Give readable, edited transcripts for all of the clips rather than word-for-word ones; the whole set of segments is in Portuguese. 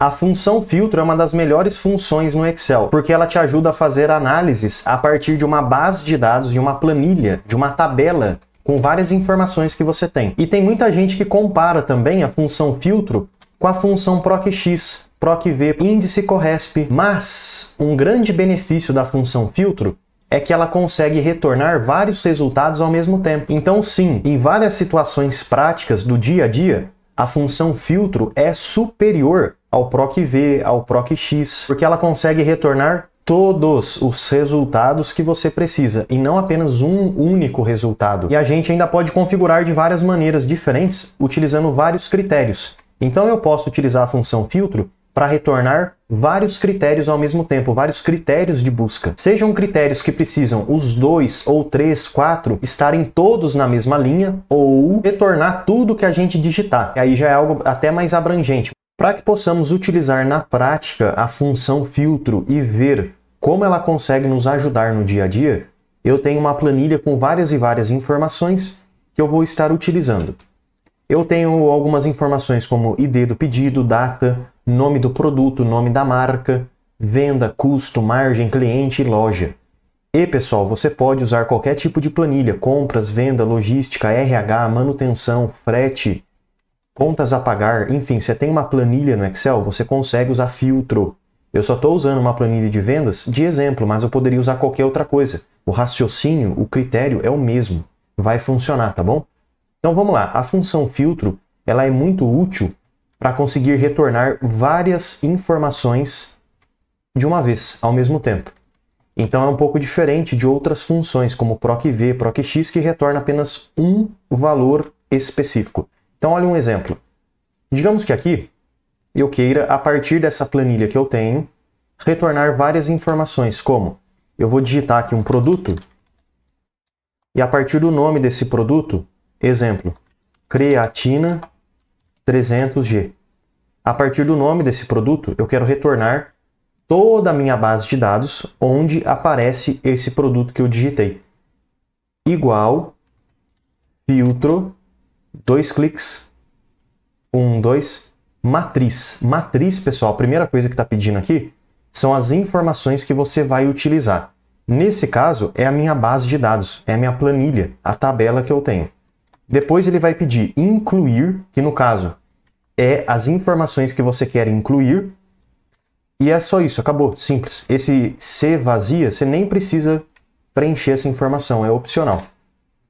A função filtro é uma das melhores funções no Excel, porque ela te ajuda a fazer análises a partir de uma base de dados, de uma planilha, de uma tabela com várias informações que você tem. E tem muita gente que compara também a função filtro com a função PROC-X, PROC-V, índice CORRESP. Mas um grande benefício da função filtro é que ela consegue retornar vários resultados ao mesmo tempo. Então sim, em várias situações práticas do dia a dia, a função filtro é superior ao PROC-V, ao PROC-X, porque ela consegue retornar todos os resultados que você precisa, e não apenas um único resultado. E a gente ainda pode configurar de várias maneiras diferentes, utilizando vários critérios. Então eu posso utilizar a função filtro para retornar vários critérios ao mesmo tempo, vários critérios de busca. Sejam critérios que precisam os 2 ou 3, 4 estarem todos na mesma linha, ou retornar tudo que a gente digitar. E aí já é algo até mais abrangente. Para que possamos utilizar na prática a função filtro e ver como ela consegue nos ajudar no dia a dia, eu tenho uma planilha com várias e várias informações que eu vou estar utilizando. Eu tenho algumas informações como ID do pedido, data, nome do produto, nome da marca, venda, custo, margem, cliente e loja. E pessoal, você pode usar qualquer tipo de planilha, compras, venda, logística, RH, manutenção, frete, contas a pagar, enfim, você tem uma planilha no Excel, você consegue usar filtro. Eu só estou usando uma planilha de vendas de exemplo, mas eu poderia usar qualquer outra coisa. O raciocínio, o critério é o mesmo, vai funcionar, tá bom? Então vamos lá, a função filtro, ela é muito útil para conseguir retornar várias informações de uma vez, ao mesmo tempo. Então é um pouco diferente de outras funções, como PROC-V, PROC-X, que retorna apenas um valor específico. Então olha um exemplo. Digamos que aqui eu queira, a partir dessa planilha que eu tenho, retornar várias informações, como eu vou digitar aqui um produto, e a partir do nome desse produto, exemplo, creatina 300G. A partir do nome desse produto, eu quero retornar toda a minha base de dados onde aparece esse produto que eu digitei. Igual, filtro, 2 cliques, 1, 2, matriz. Matriz, pessoal, a primeira coisa que está pedindo aqui são as informações que você vai utilizar. Nesse caso, é a minha base de dados, é a minha planilha, a tabela que eu tenho. Depois ele vai pedir incluir, que no caso é as informações que você quer incluir. E é só isso, acabou, simples. Esse C vazia, você nem precisa preencher essa informação, é opcional.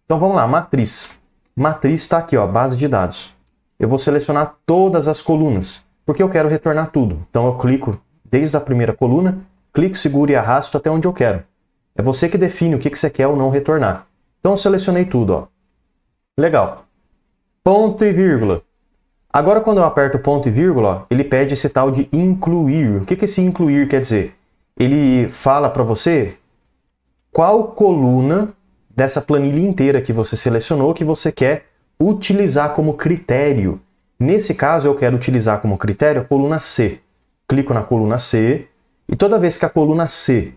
Então vamos lá, matriz. Matriz está aqui, ó, base de dados. Eu vou selecionar todas as colunas, porque eu quero retornar tudo. Então eu clico desde a primeira coluna, clico, seguro e arrasto até onde eu quero. É você que define o que você quer ou não retornar. Então eu selecionei tudo, ó. Legal. Ponto e vírgula. Agora quando eu aperto ponto e vírgula, ó, ele pede esse tal de incluir. O que esse incluir quer dizer? Ele fala para você qual coluna dessa planilha inteira que você selecionou que você quer utilizar como critério. Nesse caso, eu quero utilizar como critério a coluna C. Clico na coluna C e toda vez que a coluna C...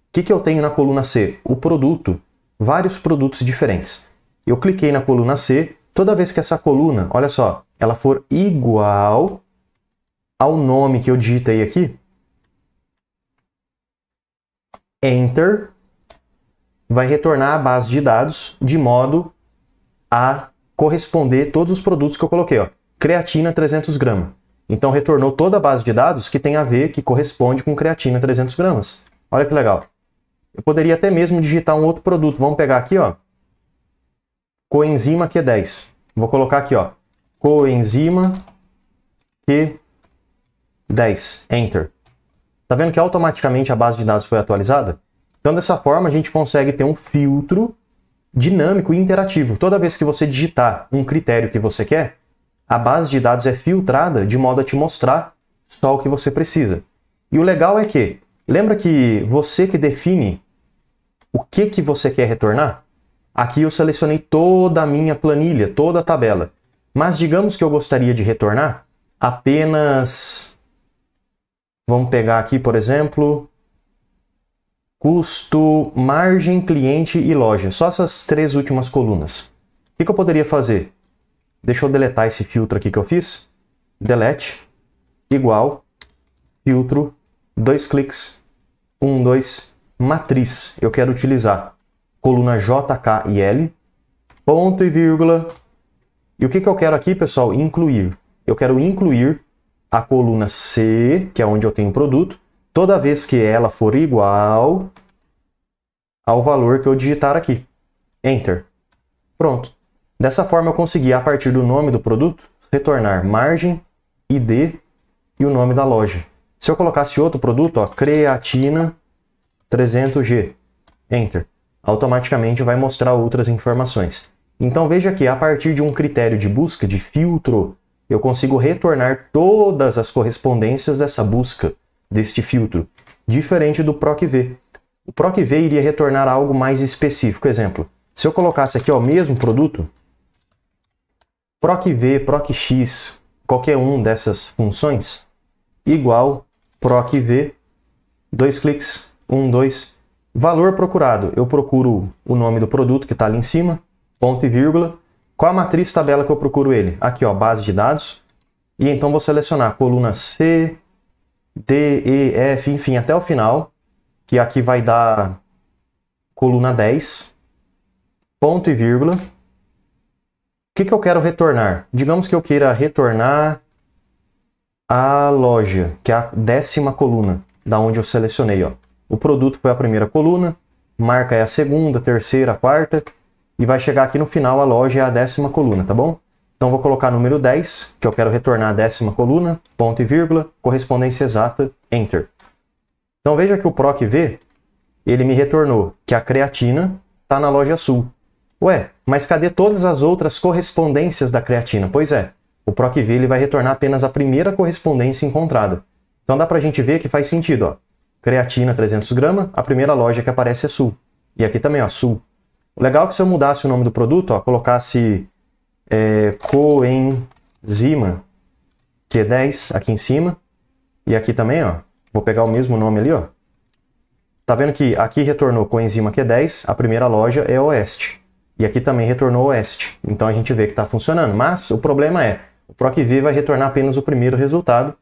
O que eu tenho na coluna C? O produto. Vários produtos diferentes. Eu cliquei na coluna C, toda vez que essa coluna, olha só, ela for igual ao nome que eu digitei aqui, Enter, vai retornar a base de dados de modo a corresponder todos os produtos que eu coloquei, ó. Creatina 300 gramas. Então retornou toda a base de dados que tem a ver, que corresponde com creatina 300 gramas. Olha que legal. Eu poderia até mesmo digitar um outro produto. Vamos pegar aqui, ó, coenzima Q10. Vou colocar aqui, ó, coenzima Q10. Enter. Tá vendo que automaticamente a base de dados foi atualizada? Então, dessa forma, a gente consegue ter um filtro dinâmico e interativo. Toda vez que você digitar um critério que você quer, a base de dados é filtrada de modo a te mostrar só o que você precisa. E o legal é que, lembra que você que define o que você quer retornar? Aqui eu selecionei toda a minha planilha, toda a tabela. Mas digamos que eu gostaria de retornar apenas... Vamos pegar aqui, por exemplo, custo, margem, cliente e loja. Só essas 3 últimas colunas. O que eu poderia fazer? Deixa eu deletar esse filtro aqui que eu fiz. Delete, igual, filtro, 2 cliques, 1, 2, matriz. Eu quero utilizar coluna J, K e L, ponto e vírgula. E o que eu quero aqui, pessoal? Incluir. Eu quero incluir a coluna C, que é onde eu tenho o produto, toda vez que ela for igual ao valor que eu digitar aqui. Enter. Pronto. Dessa forma eu consegui, a partir do nome do produto, retornar margem, ID e o nome da loja. Se eu colocasse outro produto, ó, creatina 300G, Enter, automaticamente vai mostrar outras informações. Então veja que a partir de um critério de busca, de filtro, eu consigo retornar todas as correspondências dessa busca, deste filtro, diferente do PROC-V. O PROC-V iria retornar algo mais específico. Exemplo, se eu colocasse aqui ó, o mesmo produto, PROC-V, PROC-X, qualquer um dessas funções, igual PROC-V, 2 cliques, 1, 2, valor procurado. Eu procuro o nome do produto que está ali em cima, ponto e vírgula. Qual a matriz tabela que eu procuro ele? Aqui, ó, base de dados. E então vou selecionar a coluna C, D, E, F, enfim, até o final, que aqui vai dar coluna 10, ponto e vírgula. O que eu quero retornar? Digamos que eu queira retornar a loja, que é a 10ª coluna, da onde eu selecionei. Ó. O produto foi a primeira coluna, marca é a segunda, terceira, quarta, e vai chegar aqui no final, a loja é a 10ª coluna, tá bom? Então vou colocar número 10, que eu quero retornar a 10ª coluna, ponto e vírgula, correspondência exata, Enter. Então veja que o PROC-V, ele me retornou que a creatina está na loja Sul. Ué, mas cadê todas as outras correspondências da creatina? Pois é, o PROC-V ele vai retornar apenas a primeira correspondência encontrada. Então dá pra gente ver que faz sentido, ó. Creatina 300 gramas, a primeira loja que aparece é Sul. E aqui também, ó, Sul. O legal é que se eu mudasse o nome do produto, ó, colocasse coenzima Q10 aqui em cima, e aqui também, ó, vou pegar o mesmo nome ali, ó. Tá vendo que aqui retornou coenzima Q10, a primeira loja é Oeste. E aqui também retornou Oeste. Então a gente vê que está funcionando. Mas o problema é, o PROC-V vai retornar apenas o primeiro resultado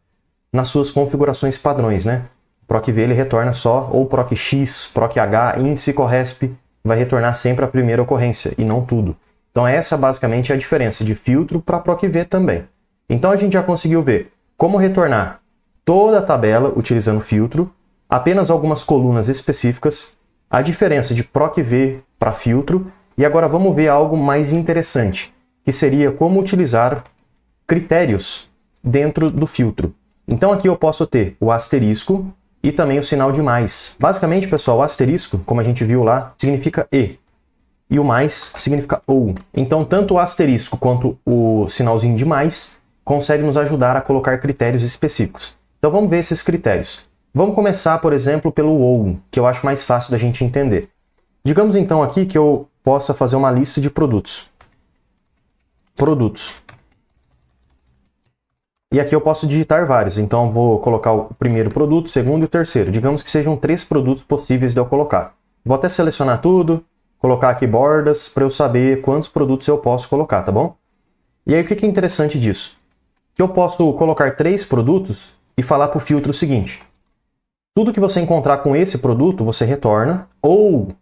nas suas configurações padrões, né? O PROC-V ele retorna só ou PROC-X, PROC-H, índice Corresp, vai retornar sempre a primeira ocorrência e não tudo. Então essa basicamente é a diferença de filtro para PROC-V também. Então a gente já conseguiu ver como retornar toda a tabela utilizando filtro, apenas algumas colunas específicas, a diferença de PROC-V para filtro, e agora vamos ver algo mais interessante, que seria como utilizar critérios dentro do filtro. Então aqui eu posso ter o asterisco e também o sinal de mais. Basicamente, pessoal, o asterisco, como a gente viu lá, significa e o mais significa ou. Então tanto o asterisco quanto o sinalzinho de mais consegue nos ajudar a colocar critérios específicos. Então vamos ver esses critérios. Vamos começar, por exemplo, pelo ou, que eu acho mais fácil da gente entender. Digamos então aqui que eu possa fazer uma lista de produtos. Produtos. E aqui eu posso digitar vários. Então vou colocar o primeiro produto, o segundo e o terceiro. Digamos que sejam 3 produtos possíveis de eu colocar. Vou até selecionar tudo, colocar aqui bordas para eu saber quantos produtos eu posso colocar, tá bom? E aí o que é interessante disso? Que eu posso colocar 3 produtos e falar para o filtro o seguinte. Tudo que você encontrar com esse produto, você retorna, ou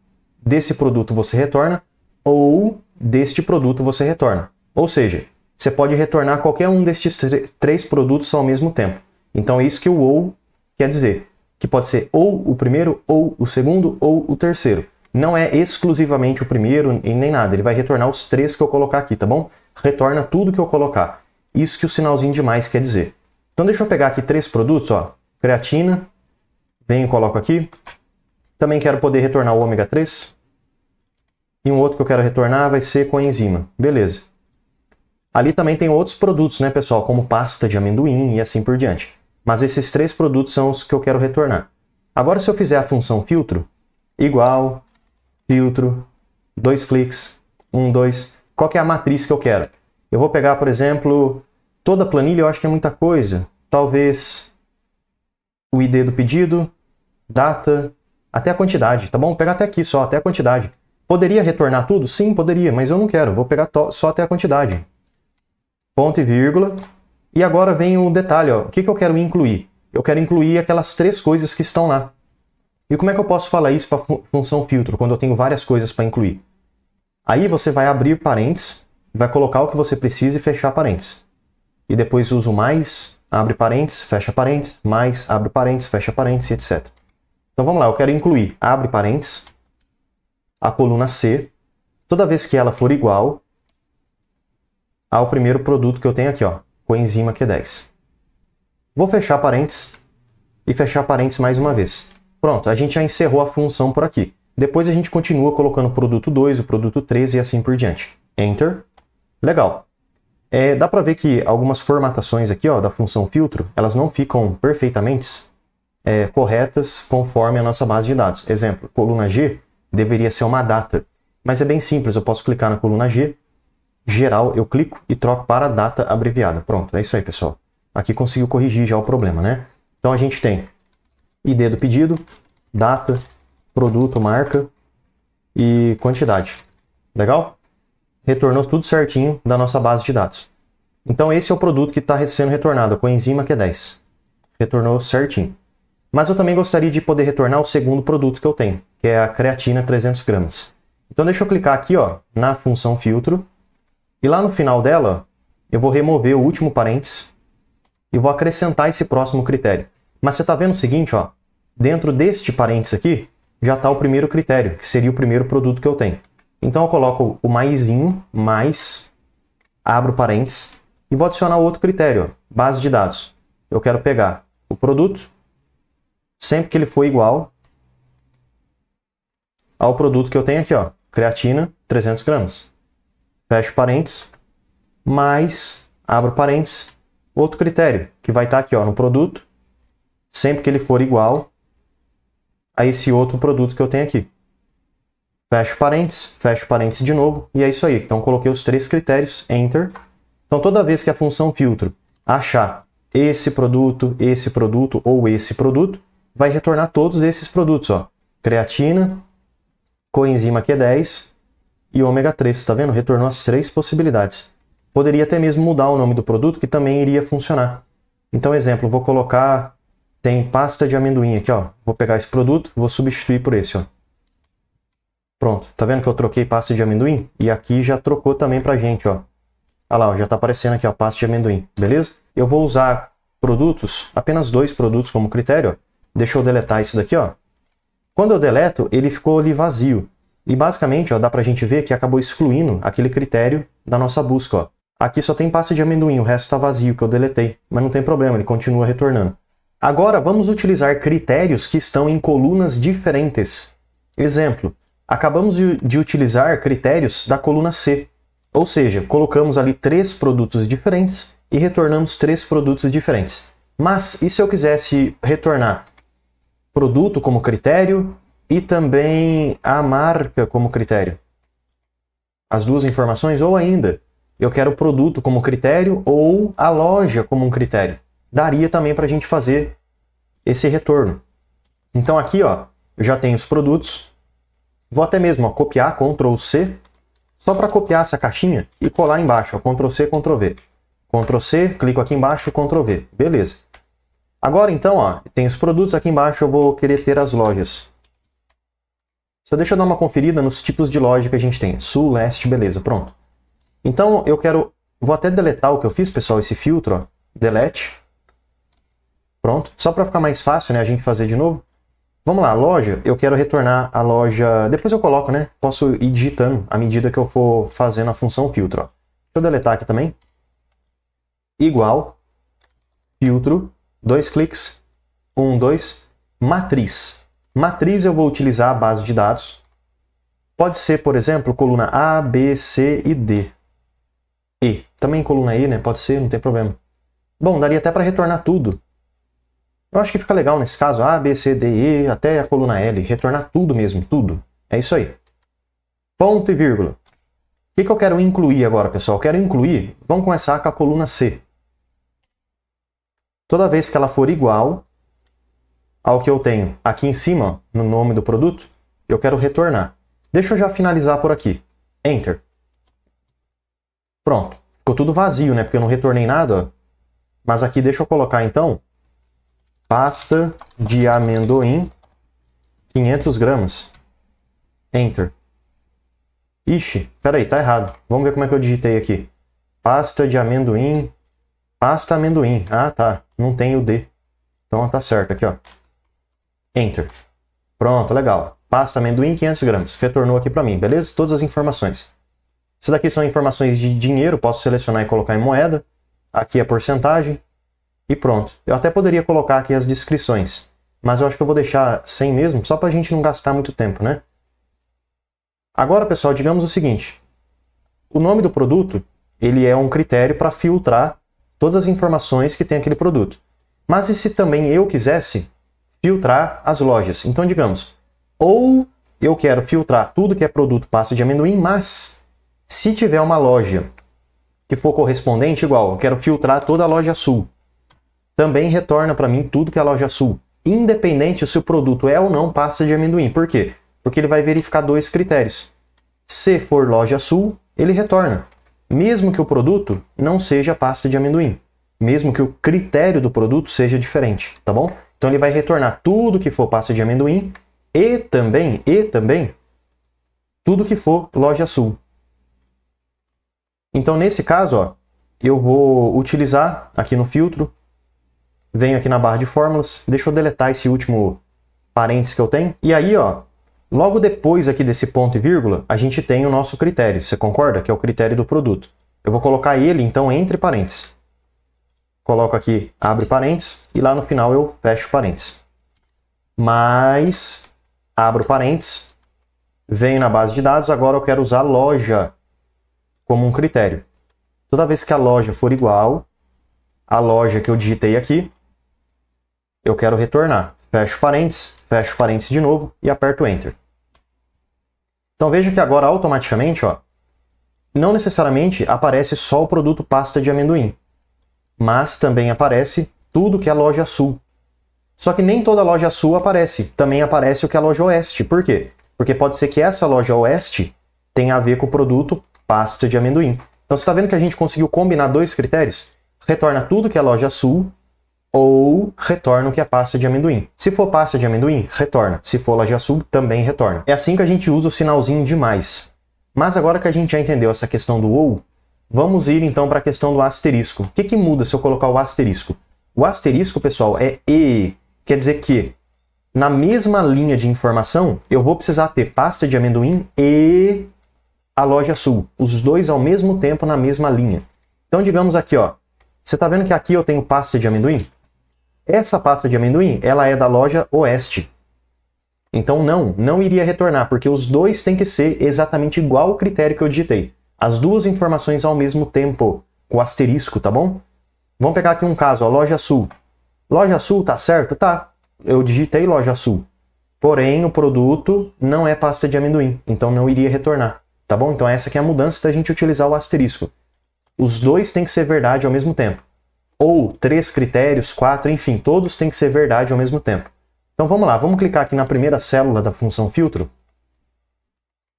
desse produto você retorna, ou deste produto você retorna. Ou seja, você pode retornar qualquer um destes 3 produtos ao mesmo tempo. Então é isso que o ou quer dizer, que pode ser ou o primeiro, ou o segundo, ou o terceiro. Não é exclusivamente o primeiro e nem nada, ele vai retornar os 3 que eu colocar aqui, tá bom? Retorna tudo que eu colocar. Isso que o sinalzinho de mais quer dizer. Então deixa eu pegar aqui 3 produtos, ó, creatina, venho e coloco aqui. Também quero poder retornar o ômega 3. E um outro que eu quero retornar vai ser coenzima. Beleza. Ali também tem outros produtos, né, pessoal? Como pasta de amendoim e assim por diante. Mas esses 3 produtos são os que eu quero retornar. Agora, se eu fizer a função filtro, igual, filtro, 2 cliques, 1, 2. Qual que é a matriz que eu quero? Eu vou pegar, por exemplo, toda a planilha, eu acho que é muita coisa. Talvez o ID do pedido, data, até a quantidade, tá bom? Vou pegar até aqui só, até a quantidade. Poderia retornar tudo? Sim, poderia, mas eu não quero. Vou pegar só até a quantidade. Ponto e vírgula. E agora vem o detalhe, ó. O que eu quero incluir? eu quero incluir aquelas 3 coisas que estão lá. E como é que eu posso falar isso para a função filtro, quando eu tenho várias coisas para incluir? Aí você vai abrir parênteses, vai colocar o que você precisa e fechar parênteses. E depois uso mais, abre parênteses, fecha parênteses, mais, abre parênteses, fecha parênteses, etc. Então vamos lá, eu quero incluir, abre parênteses, a coluna C, toda vez que ela for igual ao primeiro produto que eu tenho aqui, ó, coenzima Q10. Vou fechar parênteses e fechar parênteses mais uma vez. Pronto, a gente já encerrou a função por aqui. Depois a gente continua colocando o produto 2, o produto 3 e assim por diante. Enter. Legal. Dá para ver que algumas formatações aqui, ó, da função filtro, elas não ficam perfeitamente corretas conforme a nossa base de dados. Exemplo, coluna G deveria ser uma data. Mas é bem simples, eu posso clicar na coluna G, geral, eu clico e troco para data abreviada. Pronto, é isso aí, pessoal. Aqui conseguiu corrigir já o problema, né? Então a gente tem ID do pedido, data, produto, marca e quantidade. Legal? Retornou tudo certinho da nossa base de dados. Então esse é o produto que está sendo retornado, a coenzima Q10. Retornou certinho. Mas eu também gostaria de poder retornar o segundo produto que eu tenho, que é a creatina 300 gramas. Então deixa eu clicar aqui, ó, na função filtro. E lá no final dela, eu vou remover o último parênteses e vou acrescentar esse próximo critério. Mas você está vendo o seguinte, ó, dentro deste parênteses aqui, já está o primeiro critério, que seria o primeiro produto que eu tenho. Então eu coloco o maisinho, mais, abro parênteses, e vou adicionar outro critério, ó, base de dados. Eu quero pegar o produto, sempre que ele for igual ao produto que eu tenho aqui, ó, creatina 300 gramas. Fecho parênteses, mais, abro parênteses, outro critério, que vai estar aqui, ó, no produto, sempre que ele for igual a esse outro produto que eu tenho aqui. Fecho parênteses de novo, e é isso aí. Então coloquei os 3 critérios, Enter. Então toda vez que a função filtro achar esse produto ou esse produto, vai retornar todos esses produtos, ó. Creatina, coenzima Q10 e ômega 3, tá vendo? Retornou as 3 possibilidades. Poderia até mesmo mudar o nome do produto, que também iria funcionar. Então, exemplo, vou colocar, tem pasta de amendoim aqui, ó. Vou pegar esse produto, vou substituir por esse, ó. Pronto, tá vendo que eu troquei pasta de amendoim? E aqui já trocou também pra gente, ó. Olha lá, ó, já tá aparecendo aqui, ó, pasta de amendoim, beleza? Eu vou usar produtos, apenas 2 produtos como critério, ó. Deixa eu deletar isso daqui, ó. Quando eu deleto, ele ficou ali vazio. E basicamente, ó, dá pra gente ver que acabou excluindo aquele critério da nossa busca, ó. Aqui só tem pasta de amendoim, o resto tá vazio, que eu deletei. Mas não tem problema, ele continua retornando. Agora, vamos utilizar critérios que estão em colunas diferentes. Exemplo, acabamos de utilizar critérios da coluna C. Ou seja, colocamos ali 3 produtos diferentes e retornamos 3 produtos diferentes. Mas, e se eu quisesse retornar produto como critério e também a marca como critério? As 2 informações, ou ainda, eu quero o produto como critério ou a loja como um critério. Daria também para a gente fazer esse retorno. Então aqui, ó, eu já tenho os produtos. Vou até mesmo, ó, copiar, Ctrl C, só para copiar essa caixinha e colar embaixo, ó, Ctrl C, Ctrl V. Ctrl C, clico aqui embaixo, Ctrl V. Beleza. Agora então, ó, tem os produtos aqui embaixo, eu vou querer ter as lojas. Só deixa eu dar uma conferida nos tipos de loja que a gente tem. Sul, leste, beleza, pronto. Então eu quero, vou até deletar o que eu fiz, pessoal, esse filtro, ó, delete. Pronto, só para ficar mais fácil, né, a gente fazer de novo. Vamos lá, loja, eu quero retornar a loja, depois eu coloco, né, posso ir digitando à medida que eu for fazendo a função filtro, ó. Deixa eu deletar aqui também. Igual, filtro, 2 cliques, 1, 2, matriz. Matriz eu vou utilizar a base de dados. Pode ser, por exemplo, coluna A, B, C e D. E. Também coluna E, né? Pode ser, não tem problema. Bom, daria até para retornar tudo. Eu acho que fica legal nesse caso. A, B, C, D, E, até a coluna L. Retornar tudo mesmo, tudo. É isso aí. Ponto e vírgula. O que eu quero incluir agora, pessoal? Eu quero incluir, vamos começar com a coluna C. Toda vez que ela for igual ao que eu tenho aqui em cima, ó, no nome do produto, eu quero retornar. Deixa eu já finalizar por aqui. Enter. Pronto. Ficou tudo vazio, né? Porque eu não retornei nada. Ó. Mas aqui deixa eu colocar, então, pasta de amendoim, 500 gramas. Enter. Ixi, peraí, tá errado. Vamos ver como é que eu digitei aqui. Pasta de amendoim. Pasta amendoim. Ah, tá. Não tem o D. Então tá certo aqui, ó. Enter. Pronto, legal. Pasta amendoim, 500 gramas. Retornou aqui para mim, beleza? Todas as informações. Isso daqui são informações de dinheiro. Posso selecionar e colocar em moeda. Aqui a porcentagem. E pronto. Eu até poderia colocar aqui as descrições. Mas eu acho que eu vou deixar sem mesmo, só para a gente não gastar muito tempo, né? Agora, pessoal, digamos o seguinte. O nome do produto, ele é um critério para filtrar todas as informações que tem aquele produto. Mas e se também eu quisesse filtrar as lojas? Então, digamos, ou eu quero filtrar tudo que é produto pasta de amendoim, mas se tiver uma loja que for correspondente, igual, eu quero filtrar toda a loja Sul. Também retorna para mim tudo que é a loja Sul, independente se o produto é ou não pasta de amendoim. Por quê? Porque ele vai verificar dois critérios. Se for loja Sul, ele retorna, mesmo que o produto não seja pasta de amendoim, mesmo que o critério do produto seja diferente, tá bom? Então ele vai retornar tudo que for pasta de amendoim e também tudo que for loja Sul. Então nesse caso, ó, eu vou utilizar aqui no filtro, venho aqui na barra de fórmulas, deixa eu deletar esse último parênteses que eu tenho, e aí, ó, logo depois aqui desse ponto e vírgula, a gente tem o nosso critério, você concorda? Que é o critério do produto. Eu vou colocar ele, então, entre parênteses. Coloco aqui, abre parênteses, e lá no final eu fecho parênteses. Mas, abro parênteses, venho na base de dados, agora eu quero usar loja como um critério. Toda vez que a loja for igual à loja que eu digitei aqui, eu quero retornar. Fecho parênteses de novo e aperto Enter. Então veja que agora automaticamente, ó, não necessariamente aparece só o produto pasta de amendoim, mas também aparece tudo que é loja Sul. Só que nem toda loja Sul aparece, também aparece o que é loja Oeste. Por quê? Porque pode ser que essa loja Oeste tenha a ver com o produto pasta de amendoim. Então você está vendo que a gente conseguiu combinar dois critérios? Retorna tudo que é loja Sul ou retorna o que é pasta de amendoim. Se for pasta de amendoim, retorna. Se for loja Sul, também retorna. É assim que a gente usa o sinalzinho de mais. Mas agora que a gente já entendeu essa questão do ou, vamos ir então para a questão do asterisco. O que muda se eu colocar o asterisco? O asterisco, pessoal, é e. Quer dizer que na mesma linha de informação, eu vou precisar ter pasta de amendoim e a loja Sul. Os dois ao mesmo tempo na mesma linha. Então, digamos aqui, ó. Você está vendo que aqui eu tenho pasta de amendoim? Essa pasta de amendoim, ela é da loja Oeste. Então não iria retornar, porque os dois têm que ser exatamente igual ao critério que eu digitei. As duas informações ao mesmo tempo, com asterisco, tá bom? Vamos pegar aqui um caso, a loja Sul. Loja Sul, tá certo? Tá. Eu digitei loja Sul. Porém, o produto não é pasta de amendoim, então não iria retornar, tá bom? Então essa aqui é a mudança da gente utilizar o asterisco. Os dois têm que ser verdade ao mesmo tempo. Ou 3 critérios, 4, enfim, todos têm que ser verdade ao mesmo tempo. Então vamos lá, vamos clicar aqui na primeira célula da função filtro.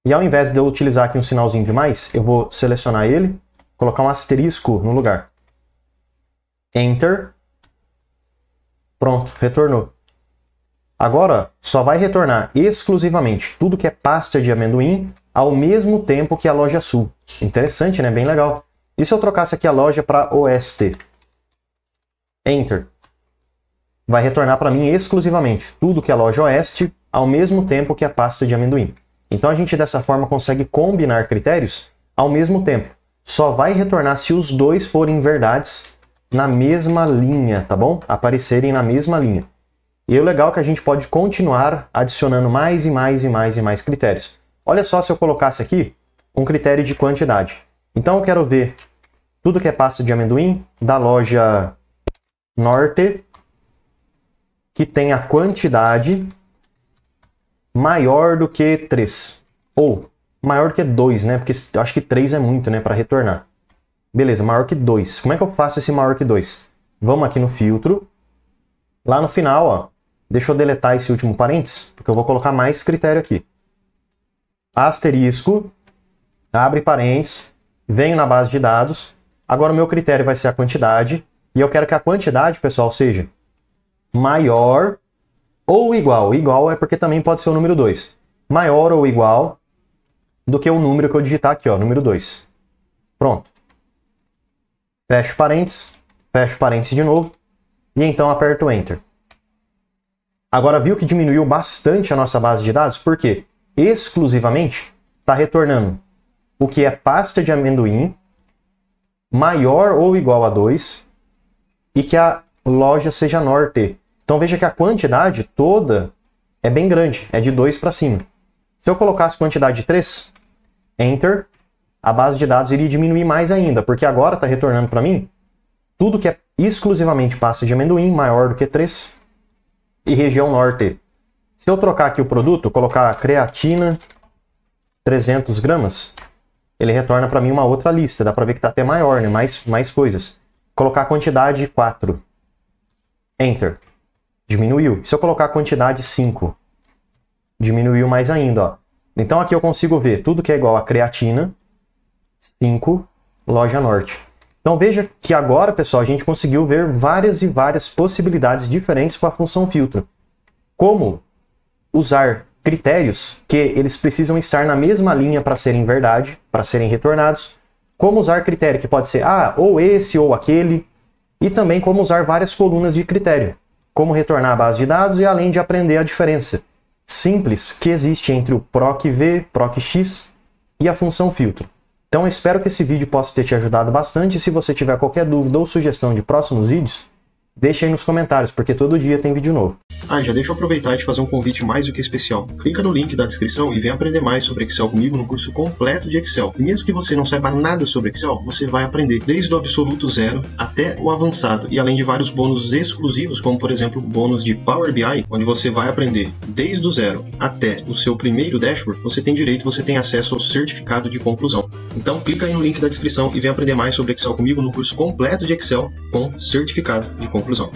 E ao invés de eu utilizar aqui um sinalzinho de mais, eu vou selecionar ele, colocar um asterisco no lugar. Enter. Pronto, retornou. Agora, só vai retornar exclusivamente tudo que é pasta de amendoim ao mesmo tempo que a loja Sul. Interessante, né? Bem legal. E se eu trocasse aqui a loja para Oeste? Enter. Vai retornar para mim exclusivamente tudo que é loja Oeste ao mesmo tempo que a pasta de amendoim. Então a gente dessa forma consegue combinar critérios ao mesmo tempo. Só vai retornar se os dois forem verdades na mesma linha, tá bom? Aparecerem na mesma linha. E o legal é que a gente pode continuar adicionando mais e mais e mais e mais critérios. Olha só se eu colocasse aqui um critério de quantidade. Então eu quero ver tudo que é pasta de amendoim da loja Norte que tem a quantidade maior do que 3. Ou maior do que 2, né? Porque eu acho que 3 é muito, né? Para retornar. Beleza, maior que 2. Como é que eu faço esse maior que 2? Vamos aqui no filtro. Lá no final, ó. Deixa eu deletar esse último parênteses, porque eu vou colocar mais critério aqui. Asterisco. Abre parênteses. Venho na base de dados. Agora o meu critério vai ser a quantidade. E eu quero que a quantidade, pessoal, seja maior ou igual. Igual é porque também pode ser o número 2. Maior ou igual do que o número que eu digitar aqui, ó, número 2. Pronto. Fecho parênteses de novo, e então aperto Enter. Agora viu que diminuiu bastante a nossa base de dados? Por quê? Exclusivamente está retornando o que é pasta de amendoim maior ou igual a 2 e que a loja seja Norte. Então veja que a quantidade toda é bem grande, é de 2 para cima. Se eu colocasse quantidade de 3, Enter, a base de dados iria diminuir mais ainda, porque agora está retornando para mim tudo que é exclusivamente pasta de amendoim maior do que 3 e região Norte. Se eu trocar aqui o produto, colocar creatina 300 gramas, ele retorna para mim uma outra lista. Dá para ver que está até maior, né? Mais coisas. Colocar a quantidade 4. Enter. Diminuiu. Se eu colocar a quantidade 5, diminuiu mais ainda, ó. Então aqui eu consigo ver tudo que é igual a creatina 5, loja Norte. Então veja que agora, pessoal, a gente conseguiu ver várias e várias possibilidades diferentes com a função filtro. Como usar critérios que eles precisam estar na mesma linha para serem verdade, para serem retornados. Como usar critério que pode ser ou esse ou aquele. E também como usar várias colunas de critério. Como retornar a base de dados e além de aprender a diferença simples que existe entre o PROC-V, PROC-X e a função filtro. Então eu espero que esse vídeo possa ter te ajudado bastante. Se você tiver qualquer dúvida ou sugestão de próximos vídeos, deixe aí nos comentários, porque todo dia tem vídeo novo. Já deixa eu aproveitar e te fazer um convite mais do que especial. Clica no link da descrição e vem aprender mais sobre Excel comigo no curso completo de Excel. E mesmo que você não saiba nada sobre Excel, você vai aprender desde o absoluto zero até o avançado. E além de vários bônus exclusivos, como por exemplo o bônus de Power BI, onde você vai aprender desde o zero até o seu primeiro dashboard, você tem acesso ao certificado de conclusão. Então clica aí no link da descrição e vem aprender mais sobre Excel comigo no curso completo de Excel com certificado de conclusão.